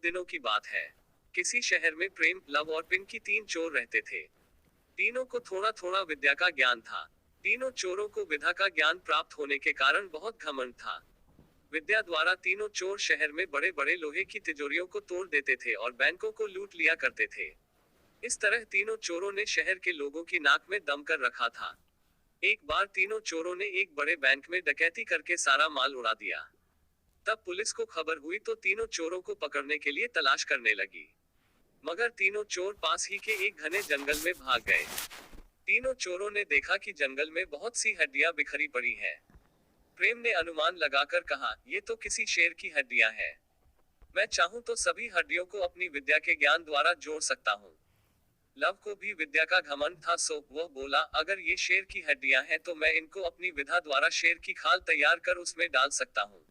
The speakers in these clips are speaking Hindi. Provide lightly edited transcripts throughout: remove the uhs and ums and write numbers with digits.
दिनों की बात है। किसी शहर में प्रेम, लव और पिन की तीन चोर रहते थे। तीनों को थोड़ा थोड़ा विद्या का ज्ञान था। तीनों चोरों को विद्या का ज्ञान प्राप्त होने के कारण बहुत घमंड था। विद्या द्वारा तीनों चोर शहर में बड़े बड़े लोहे की तिजोरियों को तोड़ देते थे और बैंकों को लूट लिया करते थे। इस तरह तीनों चोरों ने शहर के लोगों की नाक में दम कर रखा था। एक बार तीनों चोरों ने एक बड़े बैंक में डकैती करके सारा माल उड़ा दिया। तब पुलिस को खबर हुई तो तीनों चोरों को पकड़ने के लिए तलाश करने लगी। मगर तीनों चोर पास ही के एक घने जंगल में भाग गए। तीनों चोरों ने देखा कि जंगल में बहुत सी हड्डियां बिखरी पड़ी हैं। प्रेम ने अनुमान लगाकर कहा, ये तो किसी शेर की हड्डियां हैं। मैं चाहूं तो सभी हड्डियों को अपनी विद्या के ज्ञान द्वारा जोड़ सकता हूं। लव को भी विद्या का घमंड था, सो वह बोला, अगर ये शेर की हड्डियां हैं तो मैं इनको अपनी विद्या द्वारा शेर की खाल तैयार कर उसमें डाल सकता हूँ।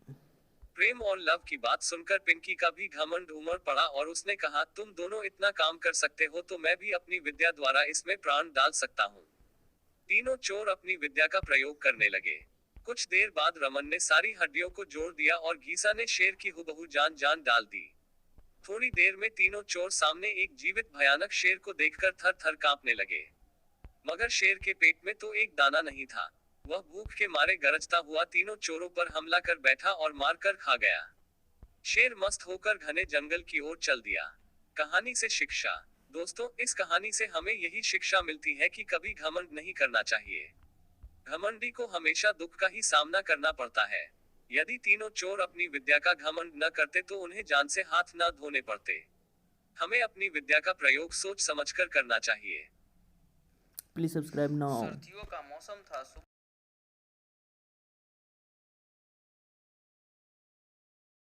प्रेम और लव की बात सुनकर पिंकी का भी घमंड उमड़ पड़ा और उसने कहा, तुम दोनों इतना काम कर सकते हो तो मैं भी अपनी विद्या द्वारा इसमें प्राण डाल सकता हूँ। तीनों चोर अपनी विद्या का प्रयोग करने लगे। कुछ देर बाद रमन ने सारी हड्डियों को जोड़ दिया और गीसा ने शेर की हुबहू जान जान डाल दी। थोड़ी देर में तीनों चोर सामने एक जीवित भयानक शेर को देखकर थर थर कांपने लगे। मगर शेर के पेट में तो एक दाना नहीं था। वह भूख के मारे गरजता हुआ तीनों चोरों पर हमला कर बैठा और मार कर खा गया। शेर मस्त होकर घने जंगल की ओर चल दिया। कहानी से शिक्षा। दोस्तों, इस कहानी से हमें यही शिक्षा मिलती है कि कभी घमंड नहीं करना चाहिए। घमंडी को हमेशा दुख का ही सामना करना पड़ता है। यदि तीनों चोर अपनी विद्या का घमंड न करते तो उन्हें जान से हाथ न धोने पड़ते। हमें अपनी विद्या का प्रयोग सोच समझकर करना चाहिए। Please subscribe now. सर्दियों का मौसम था।